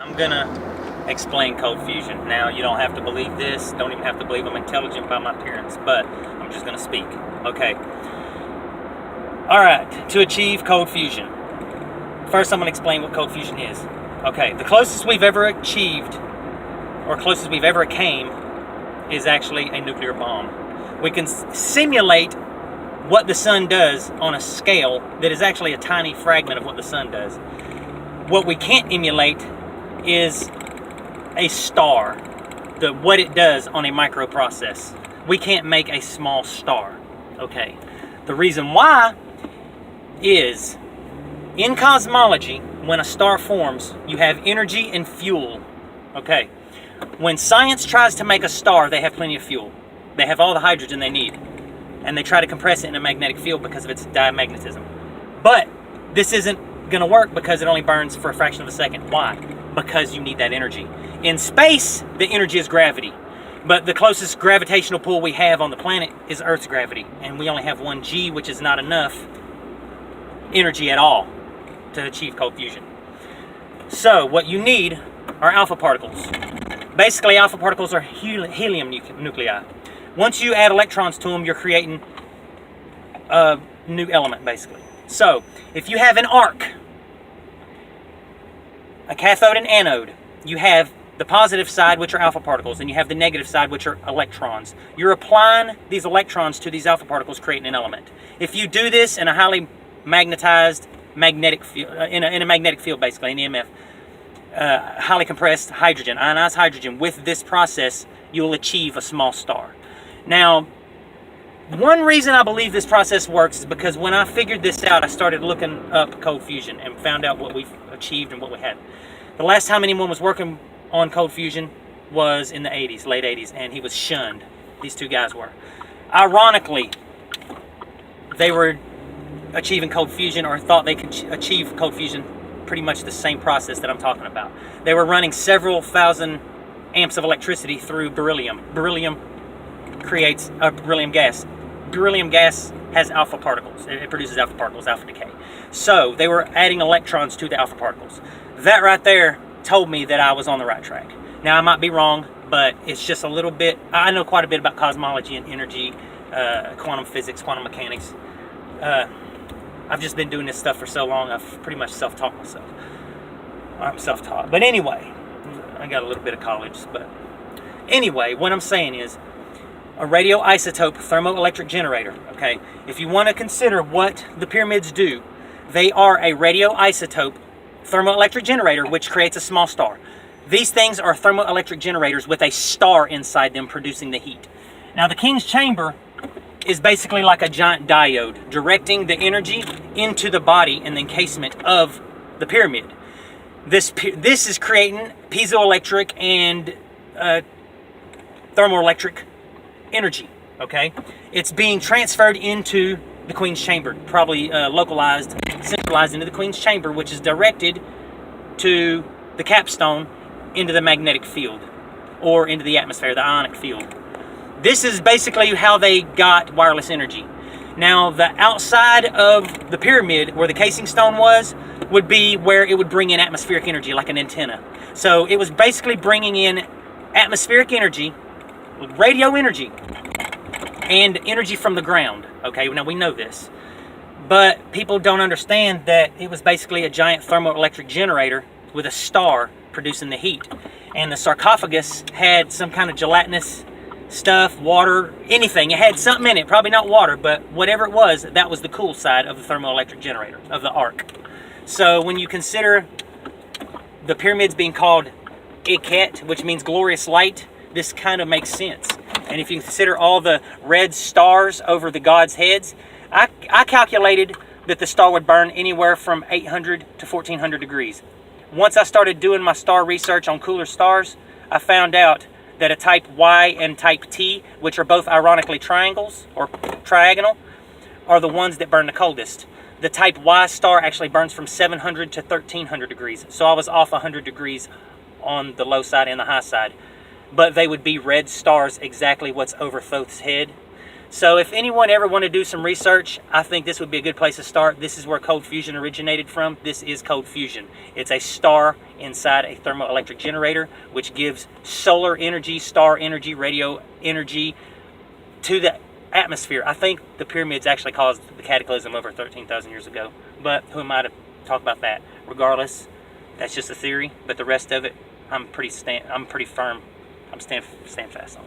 I'm gonna explain cold fusion. Now, you don't have to believe this, don't even have to believe I'm intelligent by my appearance, but I'm just gonna speak. Okay. Alright, to achieve cold fusion. First, I'm gonna explain what cold fusion is. Okay, the closest we've ever achieved, or closest we've ever came, is actually a nuclear bomb. We can simulate what the sun does on a scale that is actually a tiny fragment of what the sun does. What we can't emulate is a star, what it does on a microprocess. We can't make a small star. Okay. The reason why is in cosmology, when a star forms, you have energy and fuel. Okay. When science tries to make a star, they have plenty of fuel. They have all the hydrogen they need. And they try to compress it in a magnetic field because of its diamagnetism. But this isn't going to work because it only burns for a fraction of a second. Why? Because you need that energy. In space, the energy is gravity. But the closest gravitational pull we have on the planet is Earth's gravity. And we only have 1 G, which is not enough energy at all to achieve cold fusion. So what you need are alpha particles. Basically, alpha particles are helium nuclei. Once you add electrons to them, you're creating a new element, basically. So, if you have an arc, a cathode and anode, you have the positive side, which are alpha particles, and you have the negative side, which are electrons. You're applying these electrons to these alpha particles, creating an element. If you do this in a highly magnetized magnetic field, in a magnetic field, basically, an EMF, highly compressed hydrogen, ionized hydrogen, with this process, you'll achieve a small star. Now, one reason I believe this process works is because when I figured this out, I started looking up cold fusion and found out what we've achieved and what we had. The last time anyone was working on cold fusion was in the 80s, late 80s, and he was shunned. These two guys were. Ironically, they were achieving cold fusion, or thought they could achieve cold fusion, pretty much the same process that I'm talking about. They were running several thousand amps of electricity through beryllium. Beryllium creates a beryllium gas. Beryllium gas has alpha particles. It produces alpha particles, alpha decay. So they were adding electrons to the alpha particles. That right there told me that I was on the right track. Now, I might be wrong, but it's just a little bit. I know quite a bit about cosmology and energy, quantum physics, quantum mechanics. I've just been doing this stuff for so long, I've pretty much self-taught myself. I'm self-taught. But anyway, I got a little bit of college. But anyway, what I'm saying is, a radioisotope thermoelectric generator, okay? If you want to consider what the pyramids do, they are a radioisotope thermoelectric generator which creates a small star. These things are thermoelectric generators with a star inside them producing the heat. Now, the King's Chamber is basically like a giant diode directing the energy into the body and the encasement of the pyramid. This is creating piezoelectric and thermoelectric energy, okay? It's being transferred into the Queen's Chamber, probably localized, centralized into the Queen's Chamber, which is directed to the capstone into the magnetic field, or into the atmosphere, the ionic field. This is basically how they got wireless energy. Now, the outside of the pyramid, where the casing stone was, would be where it would bring in atmospheric energy, like an antenna. So it was basically bringing in atmospheric energy, radio energy, and energy from the ground. Okay, now we know this. But people don't understand that it was basically a giant thermoelectric generator with a star producing the heat. And the sarcophagus had some kind of gelatinous stuff, water, anything. It had something in it, probably not water, but whatever it was, that was the cool side of the thermoelectric generator, of the arc. So when you consider the pyramids being called Ikhet, which means glorious light, this kind of makes sense. And if you consider all the red stars over the gods' heads, I calculated that the star would burn anywhere from 800 to 1400 degrees. Once I started doing my star research on cooler stars, I found out that a type Y and type T, which are both ironically triangles or triagonal, are the ones that burn the coldest. The type Y star actually burns from 700 to 1300 degrees. So I was off 100 degrees on the low side and the high side. But they would be red stars, exactly what's over Thoth's head. So if anyone ever want to do some research, I think this would be a good place to start. This is where cold fusion originated from. This is cold fusion. It's a star inside a thermoelectric generator, which gives solar energy, star energy, radio energy to the atmosphere. I think the pyramids actually caused the cataclysm over 13,000 years ago, but who am I to talk about that? Regardless, that's just a theory, but the rest of it, I'm pretty firm. I'm stand fast on.